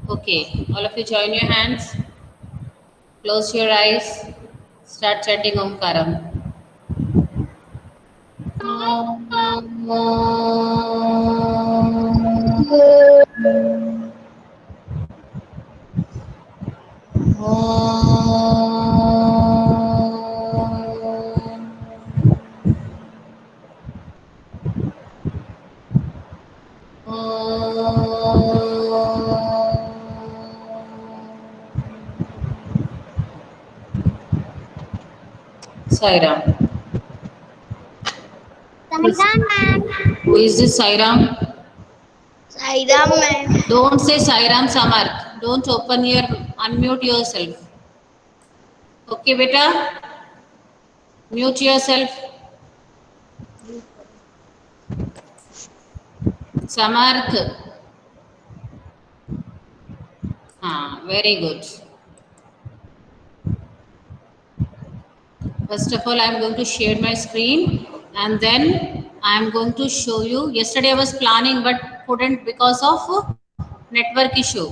Okay, all of you join your hands, close your eyes, start chanting Omkaram. Sairam. Sairam ma'am. Who is this Sairam? Sairam ma'am. Don't say Sairam Samarth. Don't open your, unmute yourself. Okay, beta? Mute yourself. Samarth. Ah, very good. First of all, I am going to share my screen and then I am going to show you. Yesterday I was planning but couldn't because of network issue.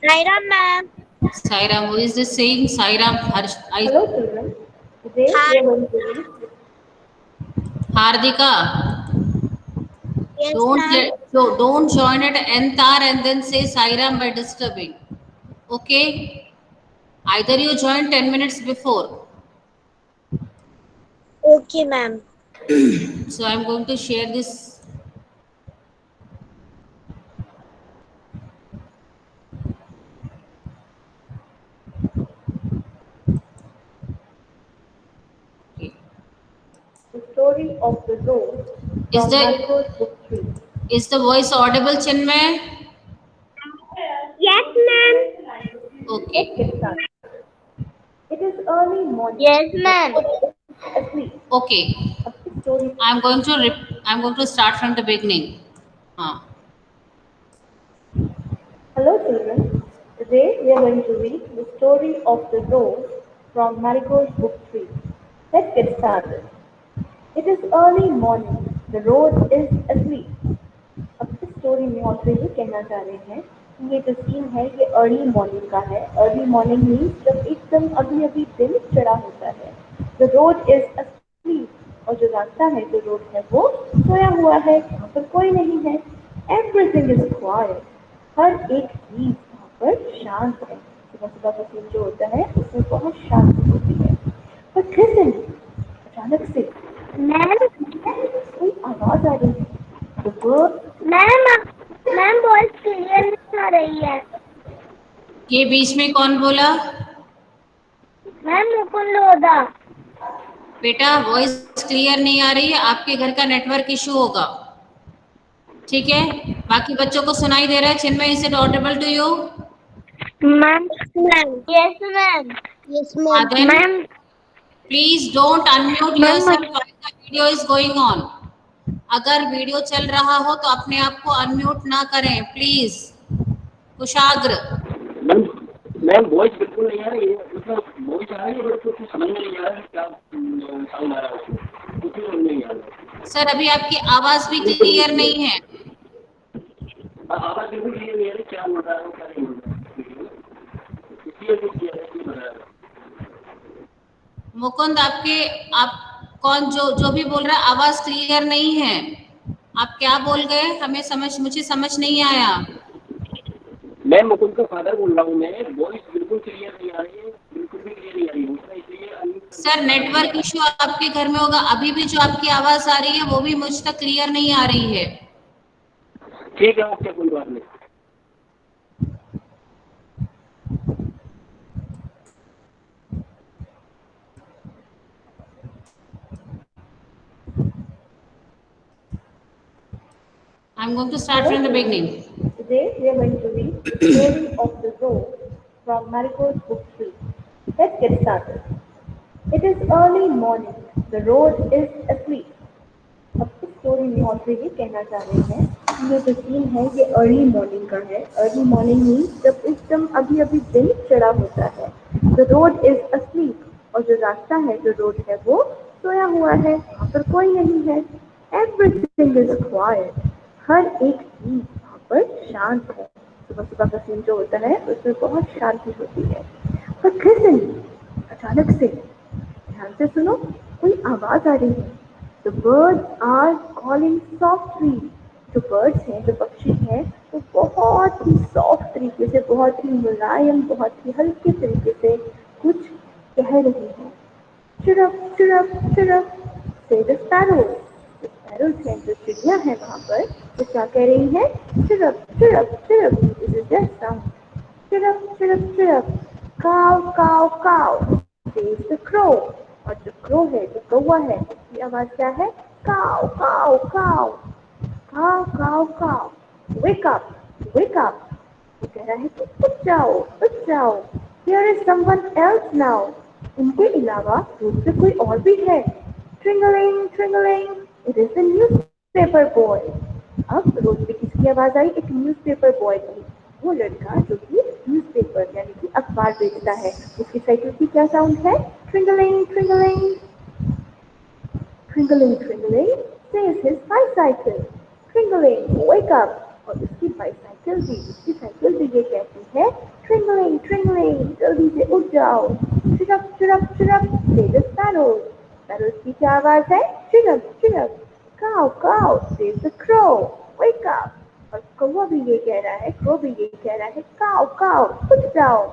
Sairam ma'am. Sairam, who is this saying? Sairam Harsh, Hello children, today Hi. we are going to read. Hardika. Yes ma'am. Don't join at nth hour and then say Sairam by disturbing. Okay? Either you join 10 minutes before. Okay ma'am. So I'm going to share this. Okay. The story of the rose Is from the Marigold Book 3. is the voice audible, Chinmay? Yes ma'am. Let's Okay. get started. It is early morning. Yes The ma'am. rose is asleep. Okay. A story. I'm going to start from the beginning. Huh. Hello children, today we are going to read the story of the rose from Marigold Book 3. Let's get started. It is early morning. The rose is asleep. अब इस story में author ये कहना चाह रहे हैं कि ये जो सीन है ये अर्ली मॉर्निंग का है। अर्ली मॉर्निंग मीन्स जब एकदम अभी अभी दिन चढ़ा होता है। द रोड इज अस्लीप और जो रास्ता है जो रोड है वो सोया हुआ है, वहाँ पर कोई नहीं है। एवरीथिंग इज क्वाइट, हर एक चीज वहाँ पर शांत है। सुबह सुबह का सीन जो होता है उसमें बहुत शांति होती है। बट लिसन, अचानक से मैम कोई आवाज आ रही है। The bird ma'am voice clear नहीं आ रही है। ये बीच में कौन बोला? मैम मुकुंद लोधा। बेटा वॉइस क्लियर नहीं आ रही है, आपके घर का नेटवर्क इशू होगा। ठीक है, बाकी बच्चों को सुनाई दे रहा है। Chinmay, is it audible to you? Ma'am yes ma'am. Yes ma'am. Then ma'am please don't unmute yourself while the video is going on. अगर वीडियो चल रहा हो तो अपने आप को अनम्यूट ना करें प्लीज। कुशाग्र। मैम वॉइस बिल्कुल नहीं आ रही है, मतलब वॉइस आ रही है बट कुछ समझ में नहीं आ रहा है क्या साउंड आ रहा है उसमें, कुछ समझ नहीं आ रहा। सर अभी आपकी आवाज भी क्लियर नहीं है। आवाज बिल्कुल क्लियर नहीं आ रही, क्या बोल रहा है क्या नहीं बोल रहा है। मुकुंद आप कौन जो भी बोल रहा है आवाज क्लियर नहीं है। आप क्या बोल गए? मुझे समझ नहीं आया। मैं मुकुंद का फादर बोल रहा हूँ। मैं वॉइस बिल्कुल क्लियर नहीं आ रही है, बिल्कुल भी क्लियर नहीं आ रही है, इसलिए सर नेटवर्क इश्यू आपके घर में होगा। अभी भी जो आपकी आवाज आ रही है वो भी मुझ तक क्लियर नहीं आ रही है। ठीक है, ओके, कोई बात नहीं। I'm going to start from the beginning. Today we are going to read the story of the rose from Marigold Book 3. Let's get started. It is early morning. The rose is asleep. अब इस story में author ये कहना चाह रहे हैं कि ये जो सीन है ये अर्ली मॉर्निंग का है। अर्ली मॉर्निंग मीन्स जब एकदम अभी अभी दिन चढ़ा होता है। द रोड इज अस्लीप और जो रास्ता है जो रोड है वो सोया हुआ है, वहाँ पर कोई नहीं है। एवरीथिंग इज क्वाइट, हर एक चीज वहाँ पर शांत है। सुबह सुबह का सीन जो होता है उसमें बहुत शांति होती है। पर लिसन, अचानक से ध्यान से सुनो, कोई आवाज आ रही है। The birds are calling softly. जो बर्ड्स हैं, जो पक्षी हैं, वो बहुत ही सॉफ्ट तरीके से, बहुत ही मुलायम, बहुत ही हल्के तरीके से कुछ कह रही हैं। चुरप चुरप चुरप से द स्पैरोज। स्पैरोज हैं, जो चिड़िया है वहाँ पर, वो क्या कह रही है? चुरप चुरप चुरप, दिस इज देयर साउंड। चुरप चुरप चुरप, काव काव काव सेज द क्रो। और जो क्रो है, जो कौवा है, उसकी आवाज क्या है? काव काव काव काव काव काव। वेक अप वेक अप, वो कह रहा है कि उठ जाओ। Here is someone else now. इनके अलावा रोड पे कोई और भी है। ट्रिंगलिंग ट्रिंगलिंग, it is the newspaper boy. अब रोड पे किसकी आवाज आई? एक न्यूज़पेपर बॉय की। वो लड़का जो कि न्यूज़पेपर यानी कि अखबार बेचता है, उसकी साइकिल की क्या साउंड है? ट्रिंगलिंग ट्रिंगलिंग ट्रिंगलिंग ट्रिंगलिंग says his bicycle. Twinkling, wake up. और उसकी साइकिल भी ये कहती है, ट्रिंगलिंग ट्रिंगलिंग, जल्दी से उठ जाओ। Chirp chirp chirp say the sparrows. Sparrows की क्या आवाज है? Chirp chirp. काव काव says the crow. Wake up. और कौवा भी ये कह रहा है, क्रो भी ये कह रहा है, काव काव, उठ जाओ।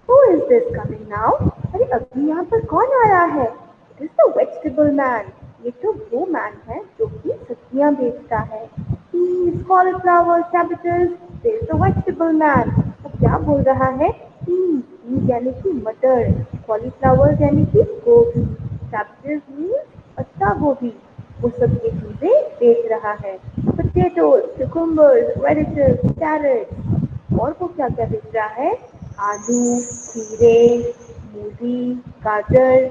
Who is this coming now? अरे अभी यहाँ पर कौन आ रहा है? It is the vegetable man. ये तो वो मैन है जो कि सब्जियाँ बेचता है। Peas, cauliflowers, cabbages, says the vegetable man. अब क्या बोल रहा है? Peas यानी कि मटर, cauliflowers यानी कि गोभी, cabbages means पत्ता गोभी, वो सब ये चीजें बेच रहा है। Potatoes, cucumbers, radishes, carrots, और वो क्या क्या बेच रहा है? आलू, खीरे, मूली, गाजर।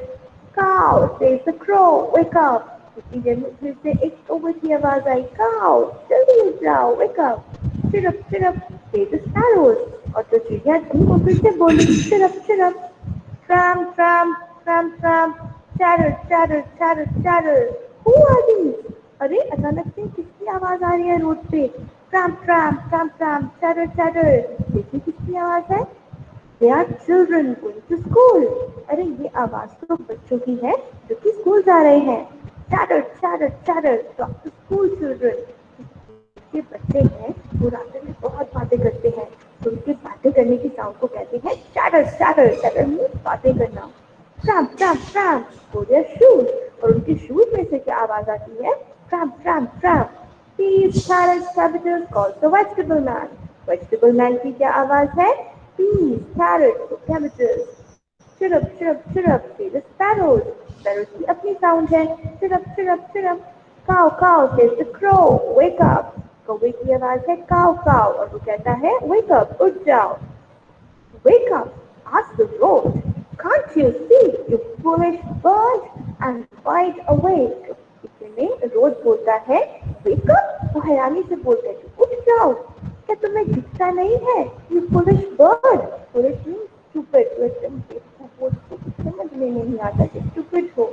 Cow says the crow, wake up. इसी जगह फिर से एक कौवे की आवाज आई, cow, जल्दी उठ जाओ, wake up. Chirrup chirrup say the sparrows. और जो चिड़िया थी वो फिर से बोली, chirrup chirrup. Tram tram tram tram, chatter chatter chatter chatter. Who are these? अरे अचानक से किसकी आवाज आ रही है रोड पे? Tram tram tram tram, chatter chatter. देखिए किसकी आवाज है? They are children going to school. अरे ये आवाज तो बच्चों की है जो कि स्कूल जा रहे हैं। Chatter, chatter, chatter, talk to school children. ये बच्चे हैं वो रास्ते में बहुत बातें करते हैं, तो उनके बातें करने की साउंड को कहते हैं chatter, chatter, chatter means बातें करना। Tramp, tramp, tramp, go their shoes. और उनके शूज में से क्या आवाज आती है? Tramp, tramp, tramp. Peas, carrots, cabbages, calls the vegetable man. Vegetable man की क्या आवाज है? Peas, carrots, cabbages. Chirrup, chirrup, chirrup, say the sparrows. Sparrows की अपनी sound है, chirrup, chirrup, chirrup. Cow, cow, says the crow, wake up. कौवे की आवाज है cow, cow, और वो कहता है wake up, उठ जाओ। Wake up, ask the road. Can't you see, you foolish bird? And wide awake. इतने में रोज बोलता है wake up, वो हैरानी से बोलते हैं उठ जाओ, क्या तुम्हें दिखता नहीं है? You foolish bird. Foolish means stupid, तो एकदम बेवकूफ हो, समझ में नहीं आता कि stupid हो।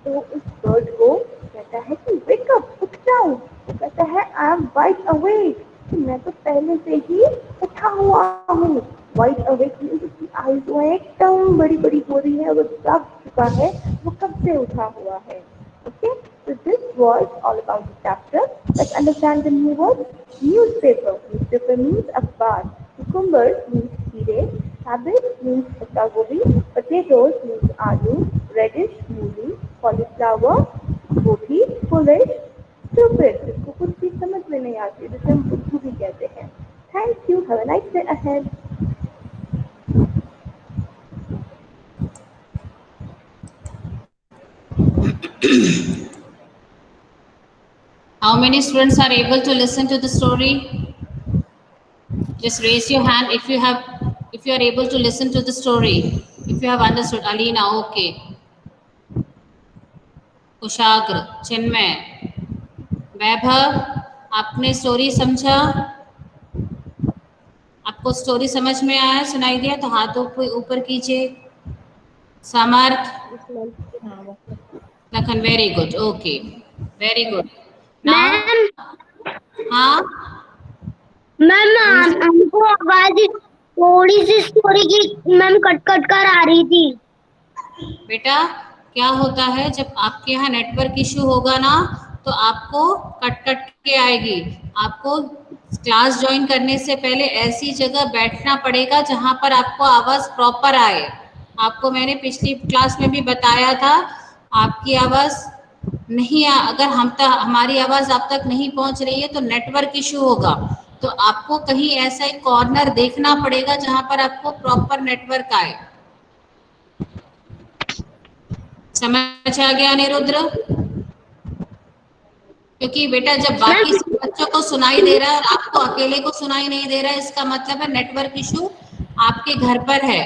तो उस बर्ड को कहता है कि wake up, उठ जाओ। वो कहता है I am wide awake, कि मैं तो पहले से ही उठा हुआ हूँ। वाइड अवेक मीन्स उसकी आईज जो है एकदम बड़ी बड़ी हो रही है, वो जाग चुका है, वो कब से उठा हुआ है। Okay, so this was all about the chapter. Let's understand the new word. Newspaper. Newspaper means akhbar. Cucumbers means खीरे. Cabbage means पत्ता गोभी. Potatoes means आलू. Radish मूली. Cauliflower गोभी. Foolish stupid, जिसको कुछ भी समझ में नहीं आती, जिसे हम बुद्धू भी कहते हैं। Thank you. Have a nice day ahead. How many students are able to listen to the story? Just raise your hand if you are able to listen to the story. If you have understood. Alina, okay. कुशाग्र, चिन्मय, वैभव, आपने story समझा? आपको story समझ में आया, सुनाई दिया तो हाथों को ऊपर कीजिए। Samarth, Lakhan, very good, okay, very good. Now हाँ, मैम हमको आवाज थोड़ी सी स्टोरी की मैम कट कट कर आ रही थी। बेटा क्या होता है, जब आपके यहाँ नेटवर्क इश्यू होगा ना तो आपको कट कट के आएगी। आपको क्लास ज्वाइन करने से पहले ऐसी जगह बैठना पड़ेगा जहां पर आपको आवाज प्रॉपर आए। आपको मैंने पिछली क्लास में भी बताया था, आपकी आवाज नहीं अगर हमारी आवाज आप तक नहीं पहुंच रही है तो नेटवर्क इश्यू होगा। तो आपको कहीं ऐसा एक कॉर्नर देखना पड़ेगा जहां पर आपको प्रॉपर नेटवर्क आए। समझ आ गया अनिरुद्र? क्योंकि बेटा जब बाकी सब बच्चों को सुनाई दे रहा है और आपको अकेले को सुनाई नहीं दे रहा है, इसका मतलब है नेटवर्क इशू आपके घर पर है।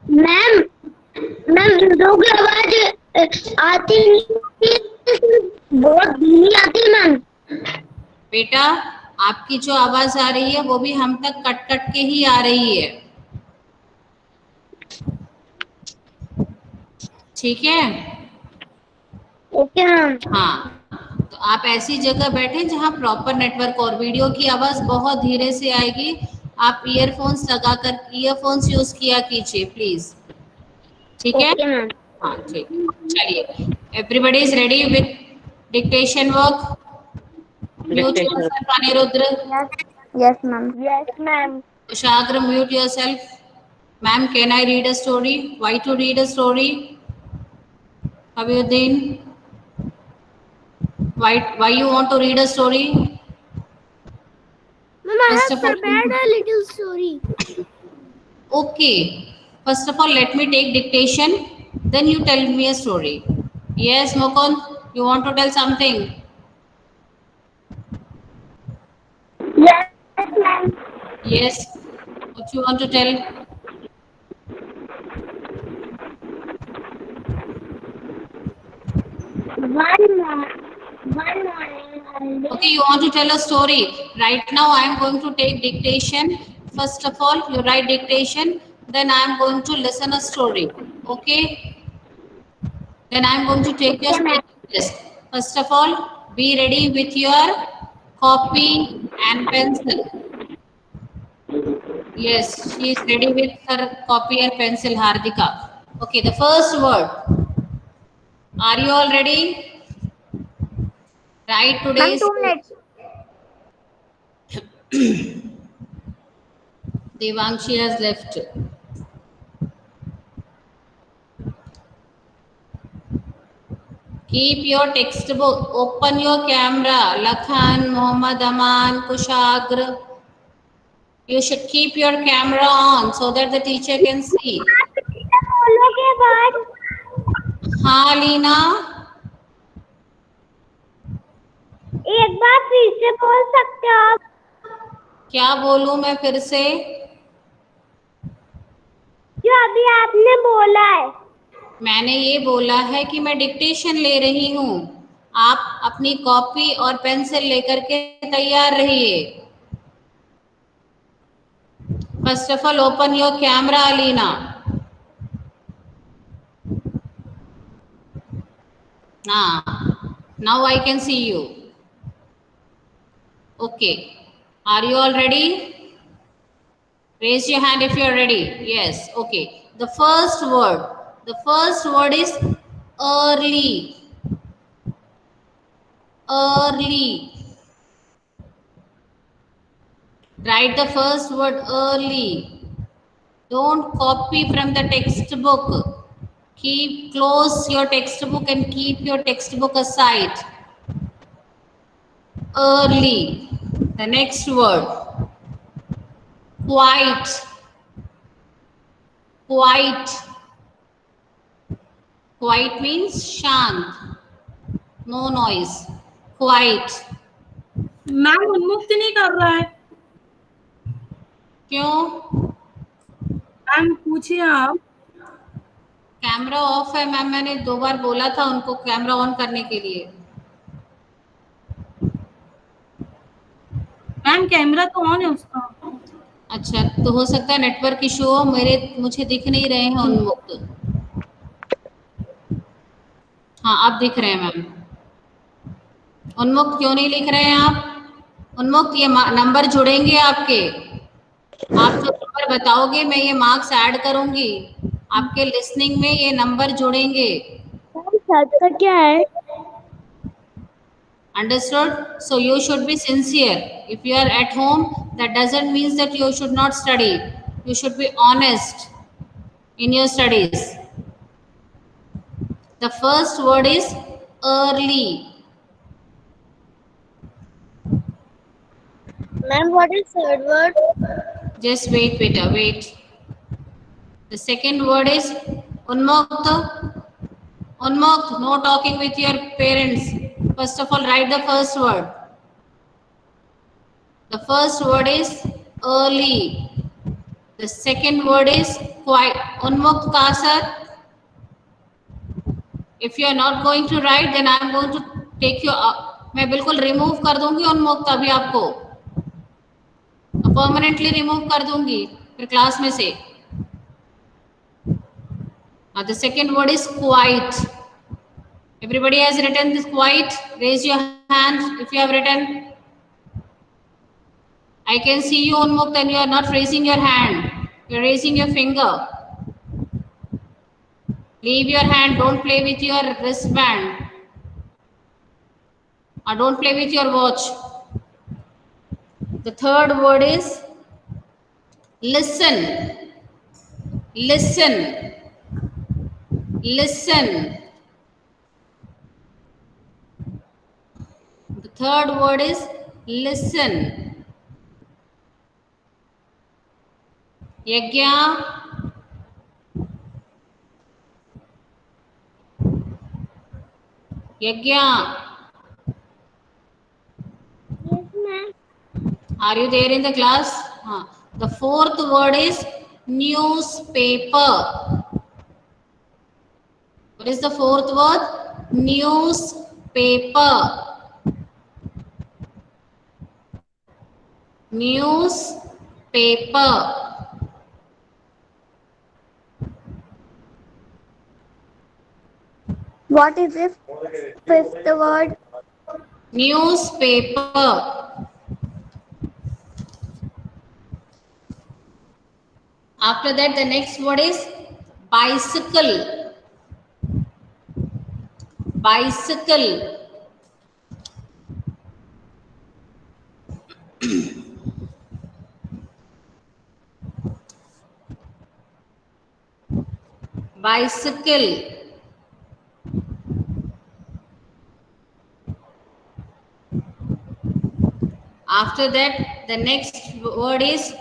मैम मैम दूधों की आवाज आती नहीं, बहुत धीमी आती है मैम। बेटा आपकी जो आवाज आ रही है वो भी हम तक कट कट के ही आ रही है, ठीक है? Okay ma'am. हाँ, तो आप ऐसी जगह बैठे जहाँ प्रॉपर नेटवर्क, और वीडियो की आवाज बहुत धीरे से आएगी। आप ईयरफोन्स लगाकर ईयरफोन्स यूज किया कीजिए प्लीज, ठीक है? Okay ma'am. हाँ ठीक है, चलिए everybody is ready with dictation work. Mute dictation. Yourself Anirudh. Yes ma'am. Yes ma'am. Kushagra, mute yourself. Ma'am, can I read a story? Why to read a story? Abiuddin, why you want to read a story? Ma'am, I First have of all, prepared a little story. okay. First of all, let me take dictation. Then you tell me a story. Yes, Mukund, you want to tell something? Yes ma'am. Yes. What you want to tell? One morning Okay, you want to tell a story. Right now, I am going to take dictation. First of all, you write dictation. Then I am going to listen a story. Okay. Then I am going to take your speaking test. First of all, be ready with your copy and pencil. Yes, she is ready with her copy and pencil, Hardika. Okay, the first word. Are you all ready? Write ma'am today's 2 minutes। Devangshi has left. Keep your textbook. Open your camera. Lakhan, Muhammad Aman, Kushagra. You should keep your camera on so that the teacher can see. बोलोगे बाद? हाँ लीना, एक बार फिर से बोल सकते हो आप? क्या बोलूं मैं फिर से? जो अभी आपने बोला है। मैंने ये बोला है कि मैं डिक्टेशन ले रही हूँ। आप अपनी कॉपी और पेंसिल लेकर के तैयार रहिए। First of all open your camera Alina. Now I can see you. Okay, are you all ready? Raise your hand if you are ready. Yes, okay. The first word is early. Early. Write the first word early. Don't copy from the textbook. Close your textbook and keep your textbook aside. Early. The next word. Quiet. Quiet. Quiet means shant. No noise. Quiet. Ma'am उन्मुक्त नहीं कर रहा है। क्यों? Ma'am पूछिए आप। Camera off है ma'am, मैंने 2 बार बोला था उनको कैमरा ऑन करने के लिए। मैम कैमरा तो ऑन है उसका। अच्छा, तो हो सकता है नेटवर्क इशू हो। मुझे दिख नहीं रहे हैं उन्मुक्त। हाँ अब दिख रहे हैं मैम। उन्मुक्त क्यों नहीं लिख रहे हैं आप? उन्मुक्त ये नंबर जुड़ेंगे आपके, आप जो नंबर बताओगे मैं ये मार्क्स ऐड करूंगी, आपके लिसनिंग में ये नंबर जुड़ेंगे। का क्या है? Understood? So you should be sincere. If you are at home, that doesn't mean that you should not study. You should be honest in your studies. The first word is early. Ma'am, what is third word? Just wait, beta, wait. The second word is unmukt. Unmukt, no talking with your parents. First of all, write the first word. The first word is early. The second word is quiet. Unmukt ka sir? If you are not going to write, then I am going to take you out. मैं बिल्कुल remove कर दूंगी उन्मुक्त अभी आपको, permanently remove कर दूंगी फिर क्लास में से. Now the second word is quiet. Everybody has written this quiet? Raise your hand if you have written. I can see you Unmukt and you are not raising your hand. You are raising your finger. Leave your hand. Don't play with your wristband. Or don't play with your watch. The third word is listen. Listen. Listen. The third word is listen. Yagya. Yagya. Yes, ma'am. Are you there in the class? The fourth word is newspaper. What is the fourth word? Newspaper. Newspaper. What is the fifth word? Newspaper. After that, the next word is bicycle. Bicycle. Bicycle. After that, the next word is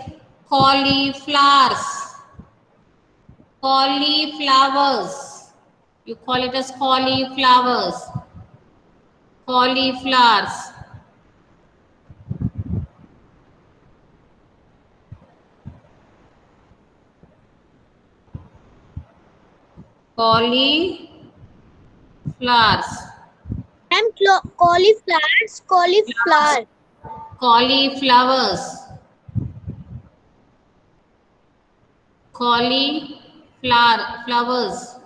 cauliflowers. Cauliflowers. You call it as cauliflowers. Cauliflowers. Cauliflowers. Ma'am, cauliflowers. Cauliflower. Cauliflowers. Cauliflowers.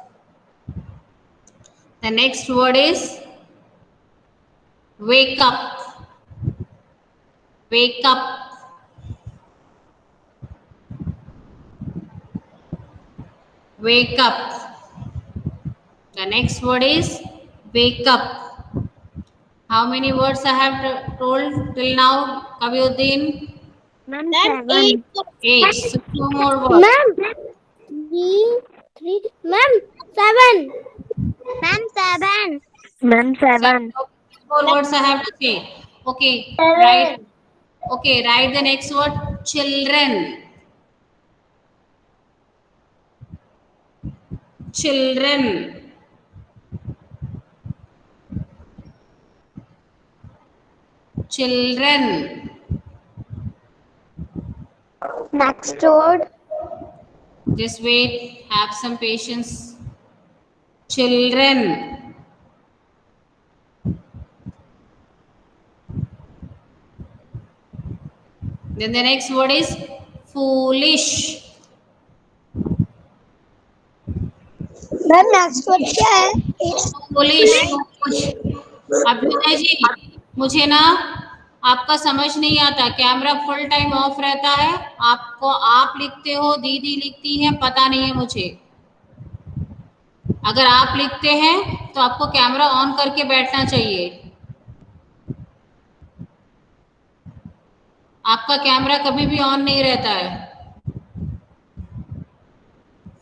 The next word is wake up. Wake up. Wake up. The next word is wake up. How many words I have told till now, Kaviuddin? Ma'am, 7. 8. So 2 more words. Ma'am, 3. Ma'am, 7. Ma'am, 7. Ma'am, 7. 4 words I have to say. Okay, right. Okay, write the next word. Children. Children. Children. Next word. Just wait. Have some patience. Children. Then the next word is foolish. Ma'am, next word क्या है? Foolish. Abhyuday जी, मुझे ना आपका समझ नहीं आता, camera full time of रहता है, आपको आप लिखते हो, दीदी लिखती है, पता नहीं है मुझे। अगर आप लिखते हैं तो आपको कैमरा ऑन करके बैठना चाहिए। आपका कैमरा कभी भी ऑन नहीं रहता है।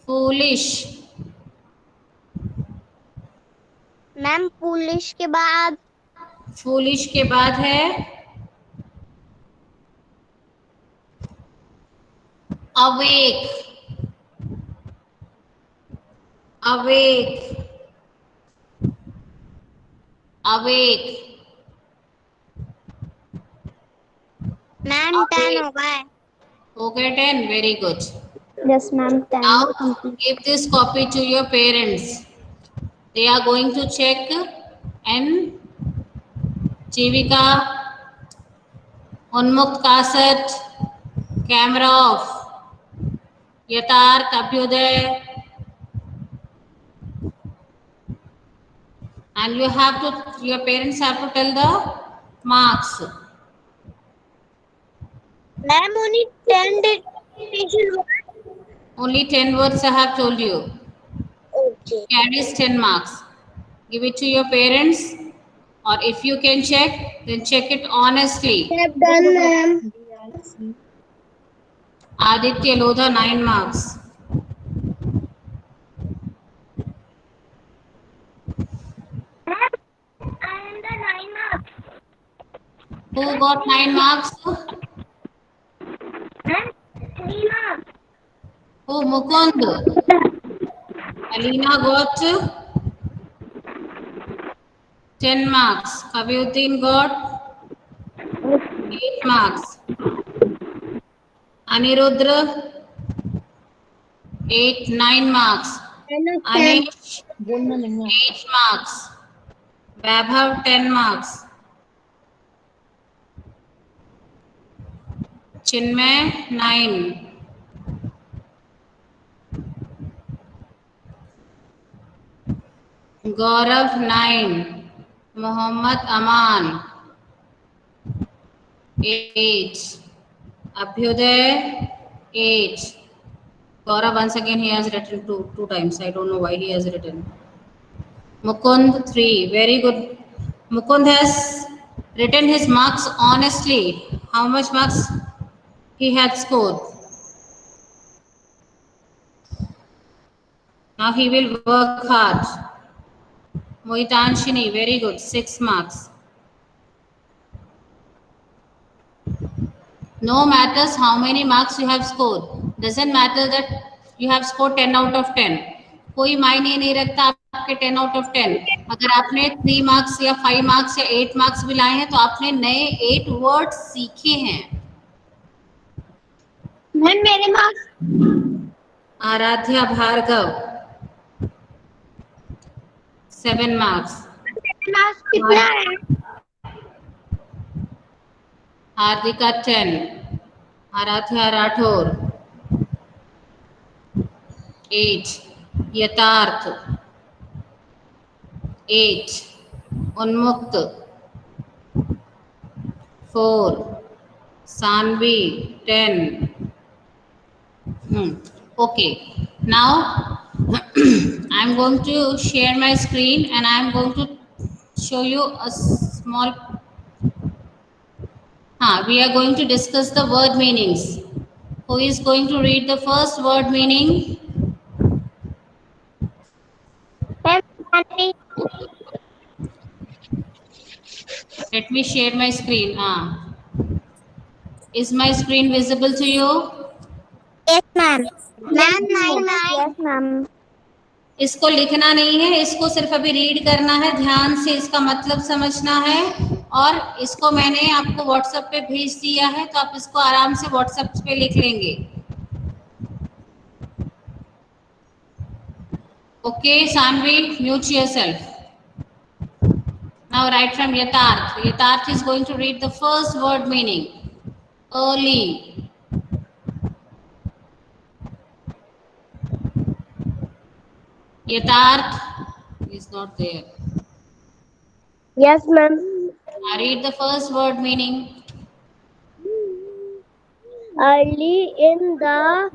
फूलिश। मैम पुलिस के बाद फूलिश के बाद है अवेक। अवेक। अवेक। मैम 10 हो गए। हो गए 10, very good. Yes ma'am 10 Now complete. give this copy to your parents. They are going to check and Jivika, Unmukt Kaset, camera off. Yatarth, Abhyuday, and you have to, your parents have to tell the marks. Ma'am only 10 division Only 10 words I have told you. okay Carries 10 marks. Give it to your parents, or if you can check, then check it honestly. have done ma'am. Aditya Lodha 9 marks. I am the 9 marks। Who got 9 marks? Ma'am 3 marks। Who? Mukund. Alina got 10 marks. Kaviuddin got 8 marks. Anirudra 9 marks. Anish 8 marks. Vaibhav 10 marks. Chinmay 9. Gaurav 9. Mohammad Aman 8. Abhyuday 8. Gaurav, once again he has written two times. I don't know why he has written. Mukund 3. Very good. Mukund has written his marks honestly. How much marks he had scored? Now he will work hard. Mohitanshini, very good. 6 marks. No matters how many marks you have scored. Doesn't matter that you have scored 10 out of 10. कोई मायने नहीं रखता आपके 10 out of 10. अगर आपने 3 marks या 5 marks या 8 marks भी लाए हैं तो आपने नए 8 words सीखे हैं. मैम मेरे marks Aaradhya Bhargav 7 marks. Marks कितना है? हार्दिका 10. आराध्या राठौर 8. यथार्थ 8. उन्मुक्त 4. Saanvi 10. Okay, now I'm going to share my screen and I'm going to show you a small we are going to discuss the word meanings. Who is going to read the first word meaning? Let me share my screen. Is my screen visible to you? Yes ma'am. Ma'am 9 yes ma'am. इसको लिखना नहीं है, इसको सिर्फ अभी read करना है, ध्यान से इसका मतलब समझना है, और इसको मैंने आपको व्हाट्सएप पे भेज दिया है तो आप इसको आराम से व्हाट्सएप पे लिख लेंगे. Okay Saanvi, mute yourself. Now write from Yatarth. Yatarth is going to read the first word meaning. Early. Yatarth is not there. Yes ma'am. Read the first word meaning. Early in the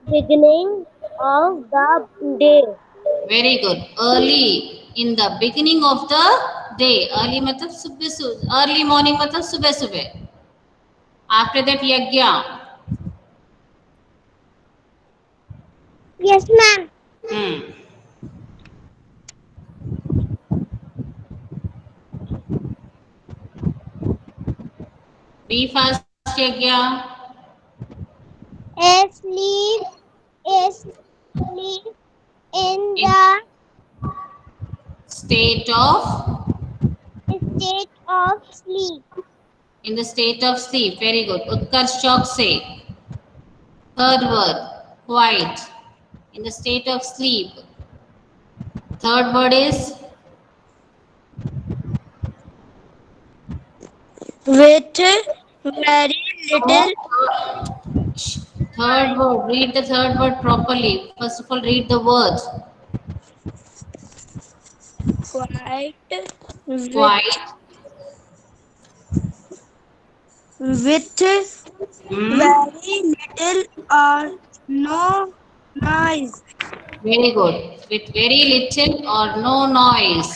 beginning of the day. Very good. Early in the beginning of the day. Early मतलब सुबह सुबह. Early morning मतलब सुबह सुबह. After that यज्ञ. Yes, ma'am. Hmm. Be fast यज्ञ. Asleep, asleep in the State of. state of sleep. In the state of sleep. Very good. Utkarsh Chok say. Third word. Quiet. In the state of sleep. Third word is With very little third word. Read the third word properly. First of all, read the word. quiet, Quiet. with Hmm. very little or no noise. Very good. With very little or no noise.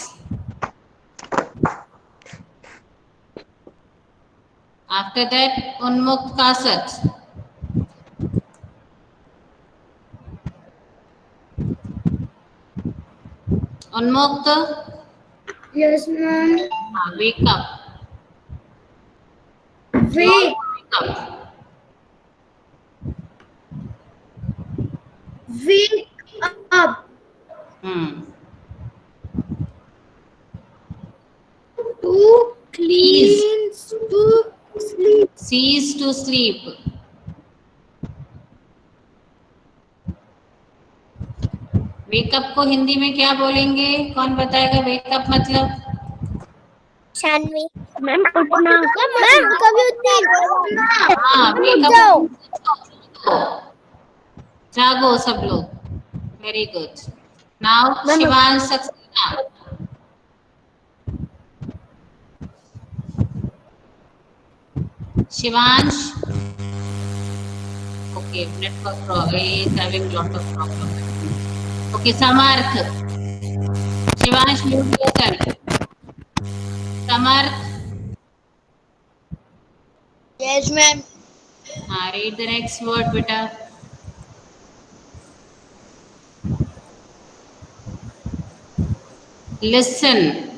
After that, Unmukt Kasat. Unmukt. Yes, ma'am. Wake up. Wake, Wake up. wake up Hmm. to Cease. clean to sleep. Cease to sleep. Wake up को हिंदी में क्या बोलेंगे? कौन बताएगा wake up मतलब? Shanvi ma'am उठना ma'am कभी उठना हाँ, उठ वेकअप. जाओ जागो सब लोग. Very good. Now Shivansh Saxena. Shivansh. Okay, network problem is having lot of problem. Okay, Samarth. Shivansh, mute yourself. Samarth. Yes, ma'am. Read the next word, beta. Listen.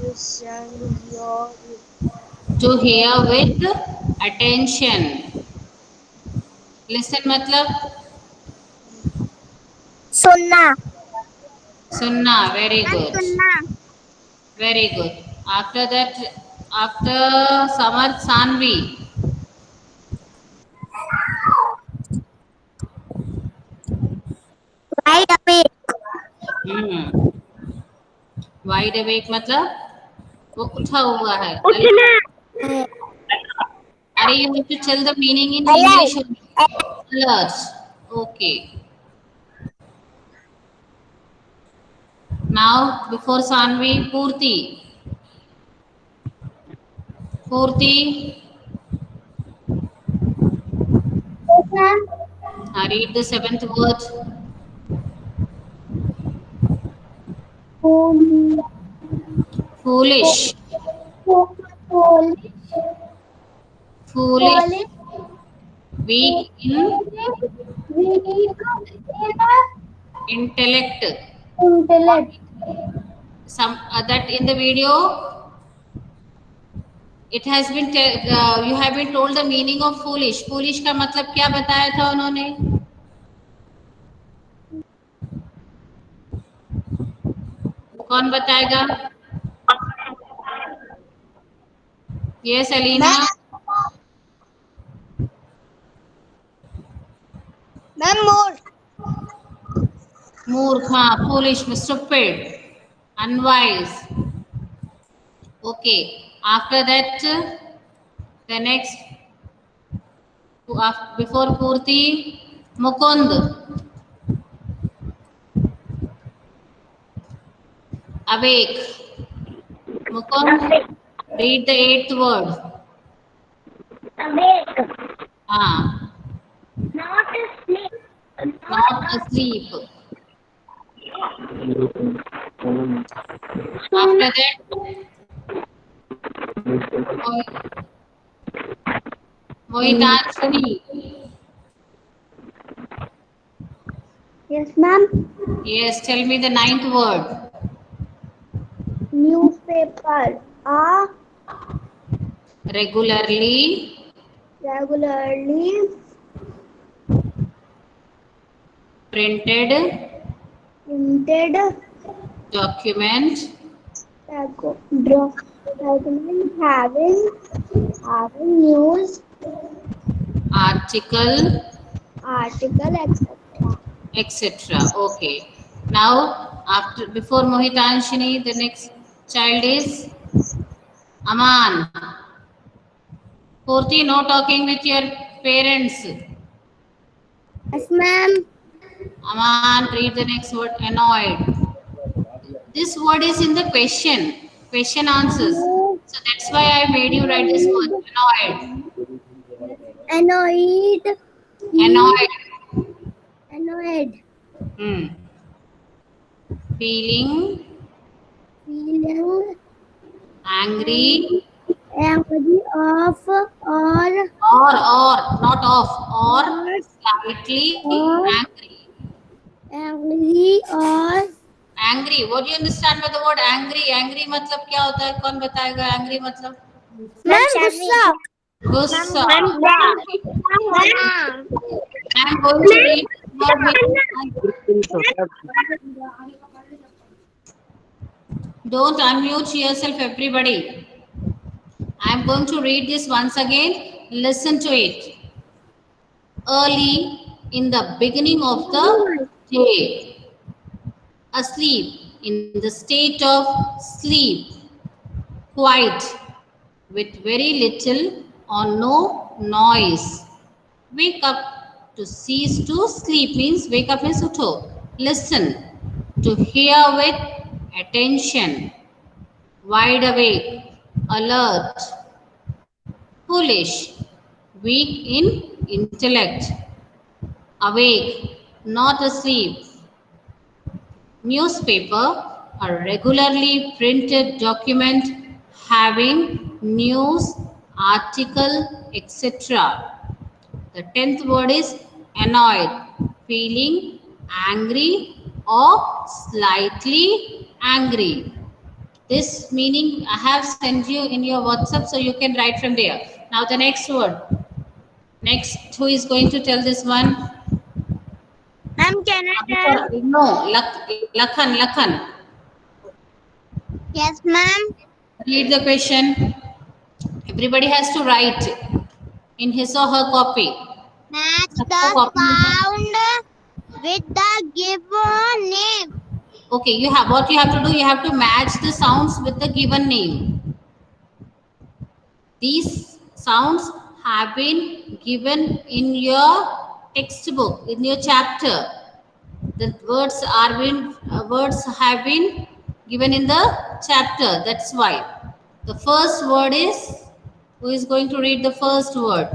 Listen your To hear with attention. Listen मतलब सुनना सुनना. Very ma'am good. सुनना Very good. After that, after Samarth, Sanvi. wide awake hmm. Wide awake मतलब वो उठा हुआ है. उठना अरे you have to tell the meaning in alive English. Alert. Okay. Now before Sanvi, Purti. Purti. yes, ma'am. Read the seventh word. Foolish. Polish Foolish. Weak in weak intellect. intellect Some that in the video it has been you have been told the meaning of foolish. Foolish का मतलब क्या बताया था उन्होंने? कौन बताएगा? Yes, Alina. Ma'am मोर मूर्ख. हाँ, foolish, stupid, unwise. Okay. After that, the next before Purti, Mukund. Awake. Mukund, read the 8th word. Awake. Ah, Not asleep. not asleep. After that, Mohitanshini. Yes, ma'am. Yes, tell me the 9th word. Newspaper. Regularly Regularly printed printed document document having news article article etc. Okay. Now after before Mohitanshini, the next child is Aman. Purti, no talking with your parents. Yes, ma'am. Aman, read the next word. Annoyed. This word is in the question answers. So that's why I made you write this word. Annoyed. Annoyed. Annoyed. Annoyed. Hmm. Feeling Feeling angry angry of or not of or slightly or angry. angry or Angry. What do you understand by the word angry? Angry मतलब क्या होता है? कौन बताएगा? Angry मतलब ma'am gussa. गुस्सा. Ma'am, I'm going to read the word with. Don't unmute yourself, everybody. I'm going to read this once again. Listen to it. Early in the beginning of the day. Asleep, in the state of sleep. Quiet, with very little or no noise. Wake up, to cease to sleep means wake up means utho. Listen, to hear with attention. Wide awake, alert. Foolish, weak in intellect. Awake, not asleep. Newspaper, a regularly printed document having news, article, etc. The 10th word is annoyed, feeling angry or slightly angry. This meaning I have sent you in your WhatsApp, so you can write from there. Now the next word. Next, who is going to tell this one? Ma'am, can I tell? No, Lakhan. Yes, ma'am. Read the question. Everybody has to write in his or her copy. Match the sound with the given name. Okay, what you have to do, you have to match the sounds with the given name. These sounds have been given in your textbook, in your chapter. The words have been given in the chapter. That's why. The first word is, who is going to read the first word?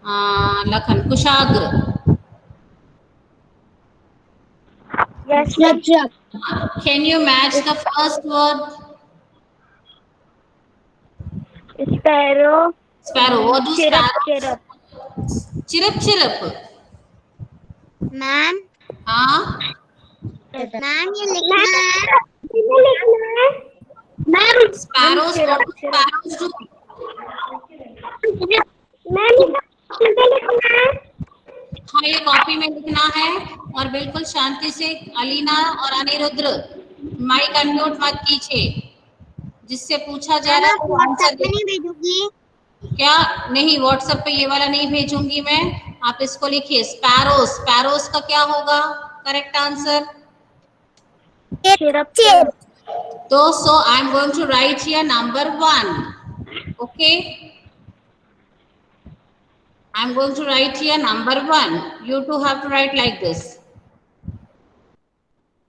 Lakhan, Kushagra. Yes, Can you match the first word? Sparrow. Sparrow. What do Chirrup, sparrows? Chirrup. Ma'am. हाँ. Ma'am, ये लिखना है. Ma'am. Sparrows. What do sparrows do? Ma'am, लिखना है. हाँ, ये copy में लिखना है और बिल्कुल शांति से. अलीना और अनिरुद्र, माइक अनम्यूट मत कीजिए. जिससे पूछा जा रहा है वो आंसर दे. नहीं भेजूंगी. क्या नहीं? व्हाट्सएप पे ये वाला नहीं भेजूंगी मैं. आप इसको लिखिए. स्पैरोस का क्या होगा correct answer? So I am going to write here number 1. Okay, I am going to write here number 1. You two have to write like this.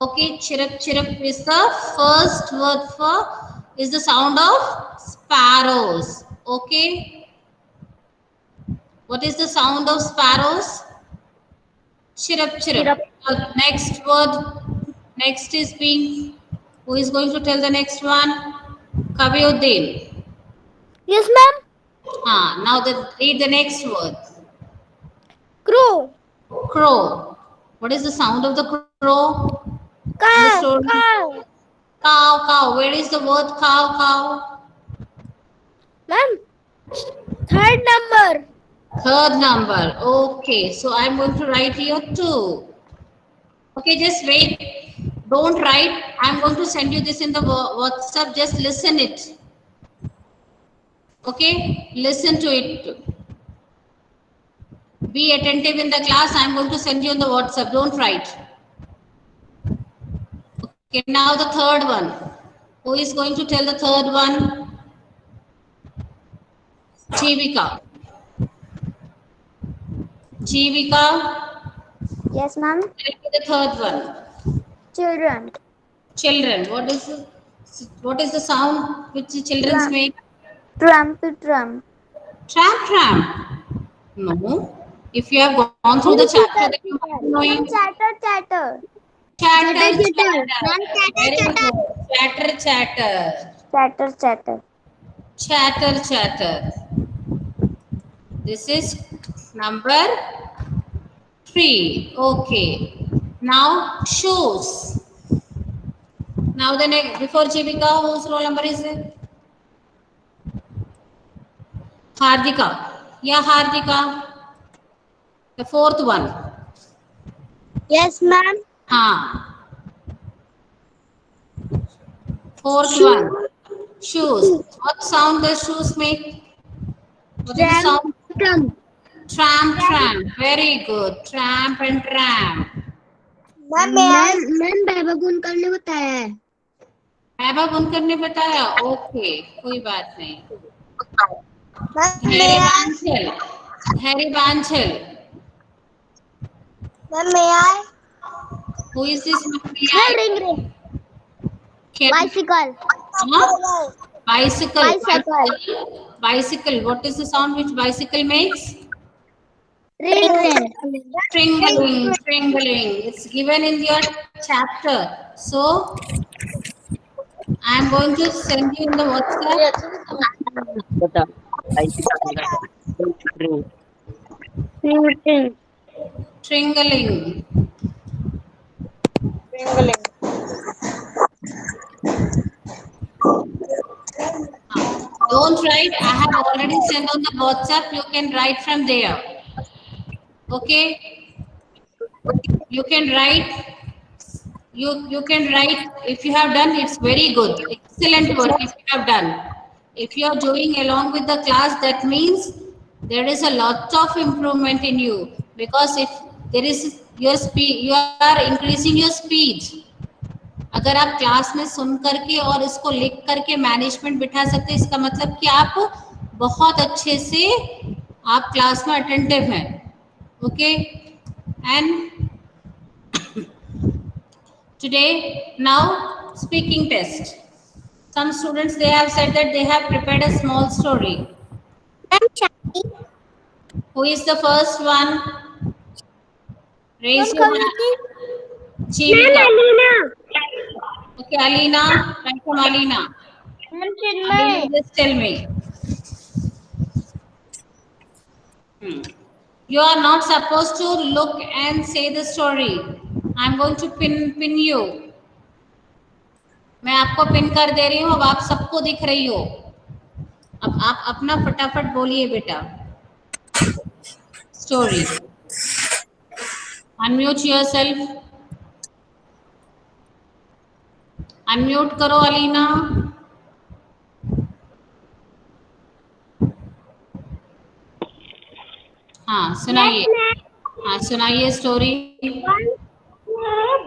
Okay, chirrup chirrup is the first word for, is the sound of sparrows. Okay, what is the sound of sparrows? Chirrup chirrup. Chirrup. Next word, next is being, who is going to tell the next one? Kaviuddin. Yes, ma'am. Now read the next word. Crow. Crow. What is the sound of the crow in the Cow. story? Cow. Cow, cow. Where is the word cow, cow? Ma'am. Third number. Third number. Okay, so I'm going to write here 2. Okay, just wait. Don't write. I'm going to send you this in the WhatsApp. Just listen it. Okay, listen to it. Be attentive in the class. I'm going to send you on the WhatsApp. Don't write. Okay, now the third one. Who is going to tell the third one? Jivika. Jivika, Yes, ma'am. tell me the third one. Children. Children. What is the sound which the children Trump. make? Trump to Trump. Tramp, tramp. No. If you have gone through the chapter, then you might be knowing. Chatter, chatter. Chatter, Chatter. chatter. Very good. Chatter, chatter. Chatter, chatter. Chatter, chatter. This is number 3. Okay. Now shoes. Now the next, before Jivika, whose roll number is it? Hardika. Yeah, Hardika. The fourth one. Yes, ma'am. Fourth one. Shoes. What sound does shoes make? What is the sound? Trump. Tramp, tramp. Very good. Tramp and tramp. Ma'am बाबा गुण करने बताया है मैबा बुनकर ने बताया. Okay, कोई बात नहीं. हैरी बांचल. हैरी बांचल. Who is this? ring. Bicycle. Bicycle. Bicycle. Bicycle. What is the sound which bicycle makes? Ring. Tringling. Tringling. It's given in your chapter. So I am going to send you in the WhatsApp. Tringling. Don't write. I have already sent on the WhatsApp. You can write from there. Okay. You can write. You can write. If you have done, it's very good. Excellent work if you have done. If you are doing along with the class, that means there is a lot of improvement in you, because if there is your speed, you are increasing your speed. अगर आप class में सुन करके और इसको लिख करके management बिठा सकते हैं, इसका मतलब कि आप बहुत अच्छे से आप क्लास में अटेंटिव हैं. Okay. And today, now speaking test. Some students, they have said that they have prepared a small story. Who is the first one? Raise your hand. Jivika. Okay, Alina. Right from Alina. Alina, just tell me. You are not supposed to look and say the story. I'm going to pin you. मैं आपको pin कर दे रही हूँ. अब आप सबको दिख रही हो. अब आप अपना फटाफट बोलिए बेटा. Story. Unmute yourself. Unmute करो अलीना. हाँ सुनाइए. हाँ सुनाइए story.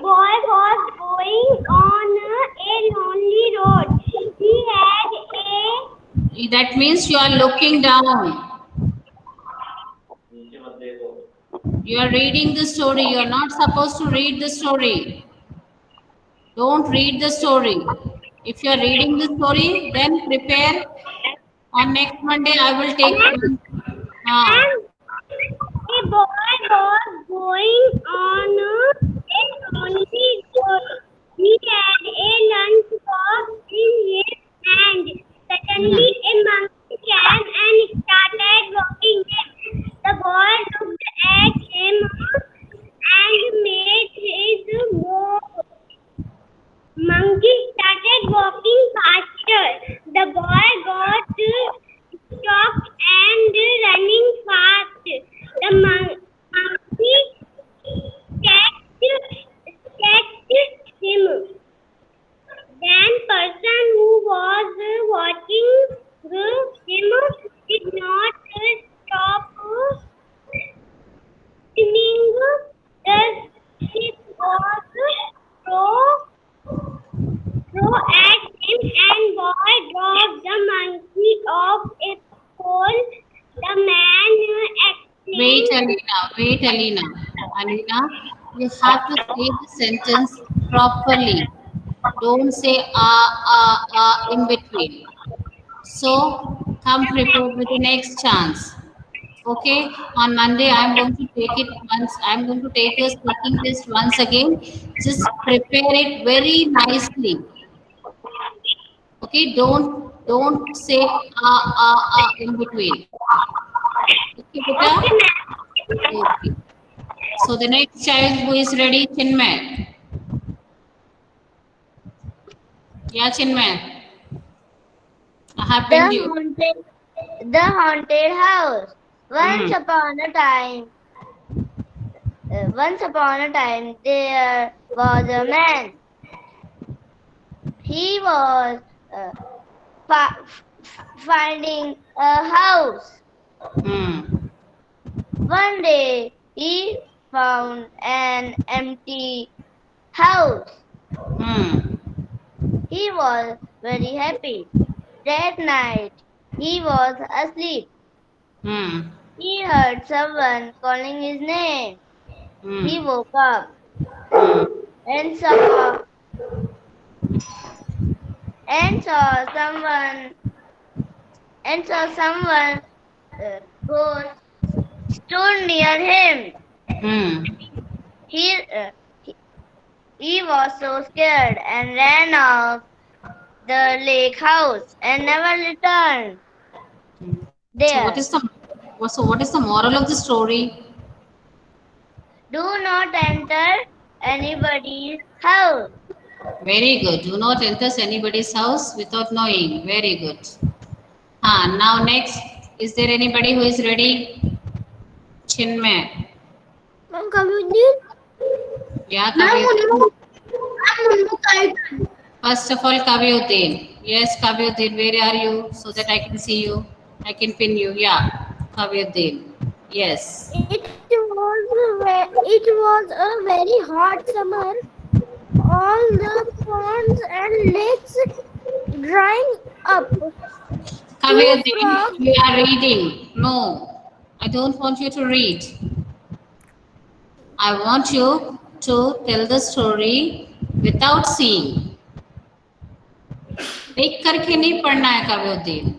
Boy was going on a lonely road. He had a. That means you are looking down. You are reading the story. You are not supposed to read the story. Don't read the story. If you are reading the story, then prepare. On next Monday, I will take. And a boy was going on a lonely road. He had a lunchbox in his hand. Suddenly, a monkey came and started walking him. The boy looked at him and made his move. Monkey started walking faster. The boy got shocked and running fast. The monkey catched him. Then person who was watching him did not stop swimming. The ship was throw at him and boy dropped the monkey off a pole. The man Wait, explained. Alina. Alina, you have to say the sentence properly. Don't say in between. So come prepared with the next chance. Okay, on Monday I'm going to take it once. I'm going to take your speaking test once again. Just prepare it very nicely. Okay, don't say in between. Okay, beta. Okay, ma'am. Okay. So the next child who is ready, Chinmay. Yeah, Chinmay. I have pinned you. The haunted house. Once Hmm. upon a time, there was a man. He was finding a house. Hmm. One day, he found an empty house. Hmm. He was very happy. That night, he was asleep. Hmm. He heard someone calling his name. Hmm. He woke up Hmm. and saw someone who stood near him. Hmm. He, uh, he he was so scared and ran off the lake house and never returned So what there. is the moral of the story? Do not enter anybody's house. Very good. Do not enter anybody's house without knowing. Very good. Now next, is there anybody who is ready? Chinmay. Ma'am, Kavyuddin? Yeah, Kavyuddin. First of all, Kavyuddin. Yes, Kavyuddin, where are you? So that I can see you. I can pin you. Yeah, Kavyuddin. Yes. It was a very hot summer. All the ponds and lakes drying up. Kavyuddin, you are reading. No, I don't want you to read. I want you to tell the story without seeing. देख करके नहीं पढ़ना है काव्योद्दीन.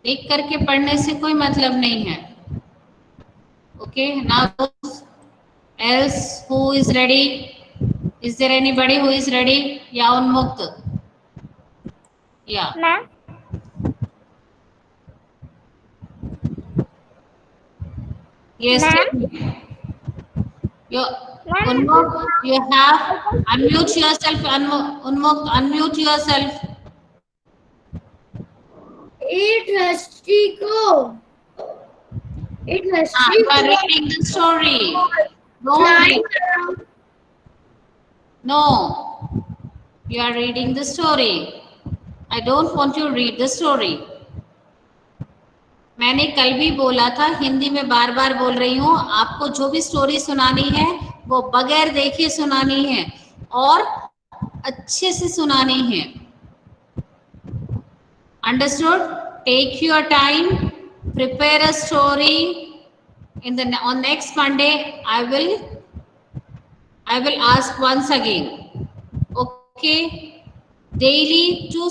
देख करके पढ़ने से कोई मतलब नहीं है. Okay, now else who is ready? Is there anybody who is ready? या उन्मुक्त? Yeah. Ma'am. Yes. You Unmukt, you have unmute yourself. Unmukt, unmute yourself. It has to go. You are reading the story. Don't read. No, you are reading the story. I don't want you to read the story. मैंने कल भी बोला था, हिंदी में बार बार बोल रही हूँ, आपको जो भी स्टोरी सुनानी है वो बगैर देखे सुनानी है और अच्छे से सुनानी है. Understood? Take your time, prepare a story. On next Monday, I will ask once again. Okay, daily 2 to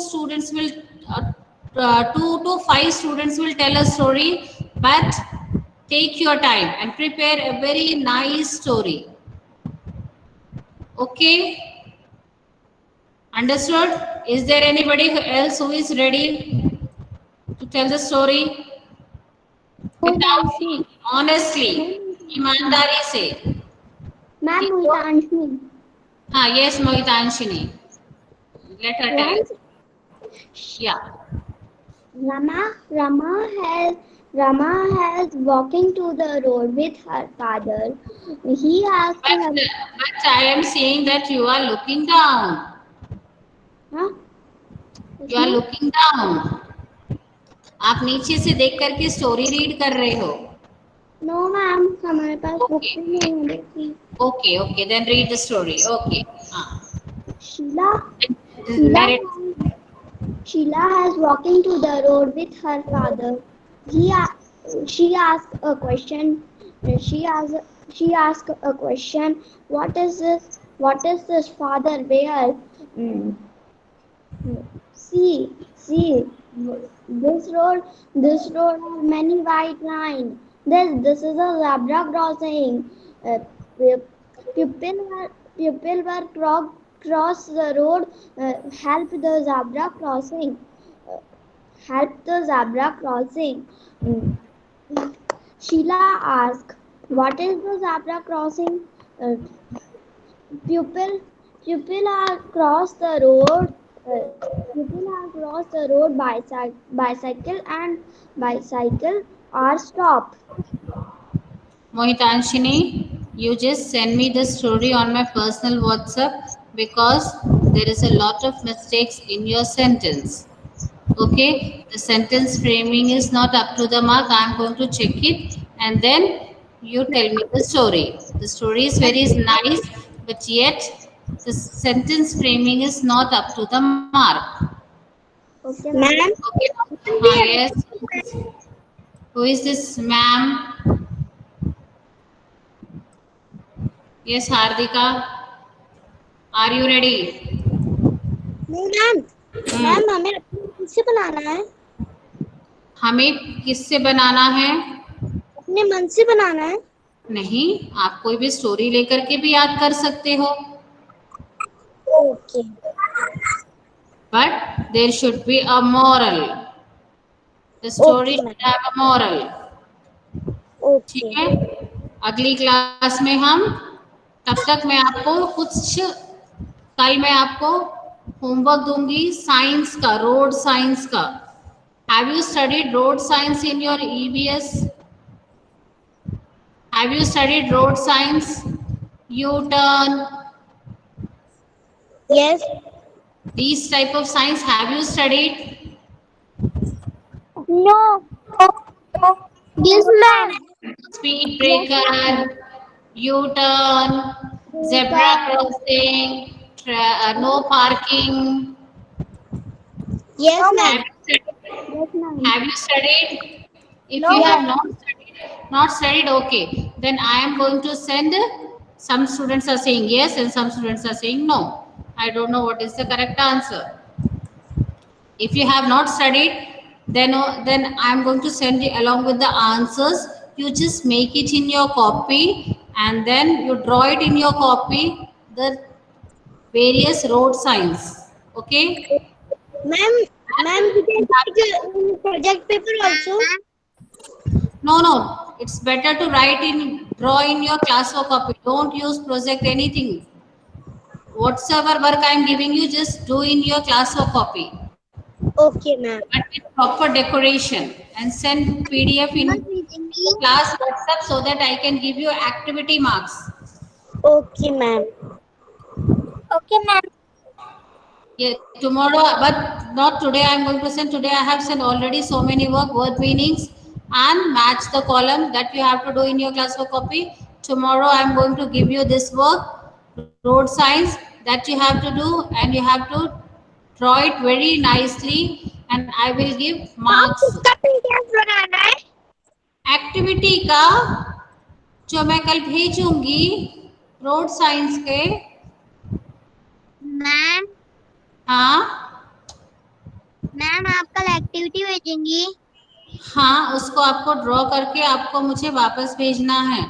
5 students will tell a story, but take your time and prepare a very nice story. Okay, understood? Is there anybody else who is ready to tell the story without Mohitanshi. honestly, ईमानदारी से? Ma'am, Mohitanshi. हाँ, yes, Mohitanshini. Let her tell. Once Yeah. Rama has walking to the road with her father. He asked But, her, but I am saying that you are looking down. huh? You are looking down. आप नीचे से देख करके story read कर रहे हो. No, ma'am, हमारे पास book Okay. भी नहीं है देखी. Okay, okay. Then read the story. Okay. Sheila, Narrate. Sheila has walking to the road with her father. She asked a question. She asked a question. What is this? What is this, father? Where? Mm. See. This road has many white lines. This is a zebra crossing. People were cross the road. Help the zebra crossing. Help the zebra crossing. Sheila asked, "What is the zebra crossing?" Uh, People are cross the road. People are cross the road bicycle and bicycle are stopped. Mohitanshini, you just send me the story on my personal WhatsApp because there is a lot of mistakes in your sentence. Okay, the sentence framing is not up to the mark. I am going to check it and then you tell me the story. The story is very nice, but yet the sentence framing is not up to the mark. Okay, ma'am. Okay. Yes. Who is this, ma'am? Yes, Hardika. Are you ready? नहीं ma'am. Ma'am हमें किससे बनाना है? हमें किससे बनाना है? अपने मन से बनाना है. नहीं, आप कोई भी स्टोरी लेकर के भी याद कर सकते हो. Okay. But there should be a moral. The story Okay, should have a moral. ठीक Okay. है. अगली क्लास में हम, तब तक मैं आपको कुछ, कल मैं आपको होमवर्क दूंगी साइंस का, रोड साइंस का. Have you studied road science in your EVS? Have you studied road science? U-turn, Yes. these type of science have you studied? No. Yes, ma'am. Speed breaker, U-turn, zebra crossing, no parking. Yes, ma'am. Have you studied? Yes, ma'am. Have you studied? If No, you have ma'am. not studied, okay. Then I am going to send. Some students are saying yes, and some students are saying no. I don't know what is the correct answer. If you have not studied, then I am going to send you along with the answers. You just make it in your copy, and then you draw it in your copy. The various road signs. Okay. Ma'am, you can take project paper also. No. It's better to draw in your class or copy. Don't use project anything. Whatsoever work I am giving you, just do in your class or copy. Okay, ma'am. But with proper decoration, and send PDF in class WhatsApp so that I can give you activity marks. Okay, ma'am. Okay, ma'am. Yeah, tomorrow, but not today. I am going to send today. I have sent already so many word meanings and match the column that you have to do in your class work copy. Tomorrow I am going to give you this work, road signs, that you have to do, and you have to draw it very nicely, and I will give marks. Activity का जो मैं कल भेजूंगी road science के, ma'am हाँ ma'am आप कल activity भेजेंगी? हाँ, उसको आपको ड्रॉ करके आपको मुझे वापस भेजना है,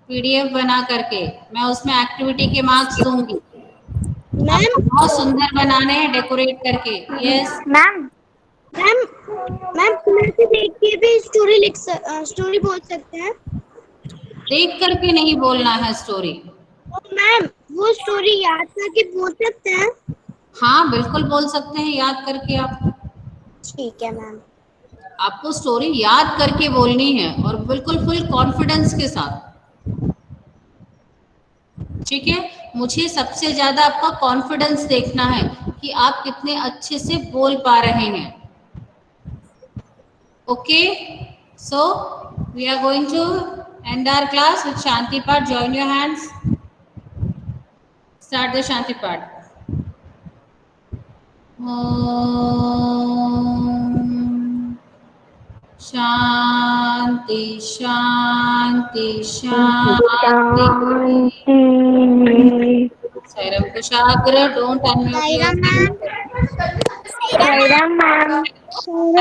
पीडीएफ बना करके। मैं उसमें एक्टिविटी के मार्क्स दूंगी। आपको बहुत सुंदर बनाने हैं डेकोरेट करके। यस मैम मैम मैम से देख के भी स्टोरी बोल सकते हैं? देख करके नहीं बोलना है स्टोरी। मैम वो स्टोरी याद करके बोल सकते हैं? हाँ बिल्कुल बोल सकते हैं याद करके आप। ठीक है मैम। आपको स्टोरी याद करके बोलनी है और बिल्कुल फुल कॉन्फिडेंस के साथ। ठीक है, मुझे सबसे ज्यादा आपका कॉन्फिडेंस देखना है कि आप कितने अच्छे से बोल पा रहे हैं। Okay, so we are going to end our class with Shanti Path. Join your hands. Start the Shanti Path. Om Shanti Shanti Shanti. Sairam Kushagra, don't unmute Sairam yourself. ma'am.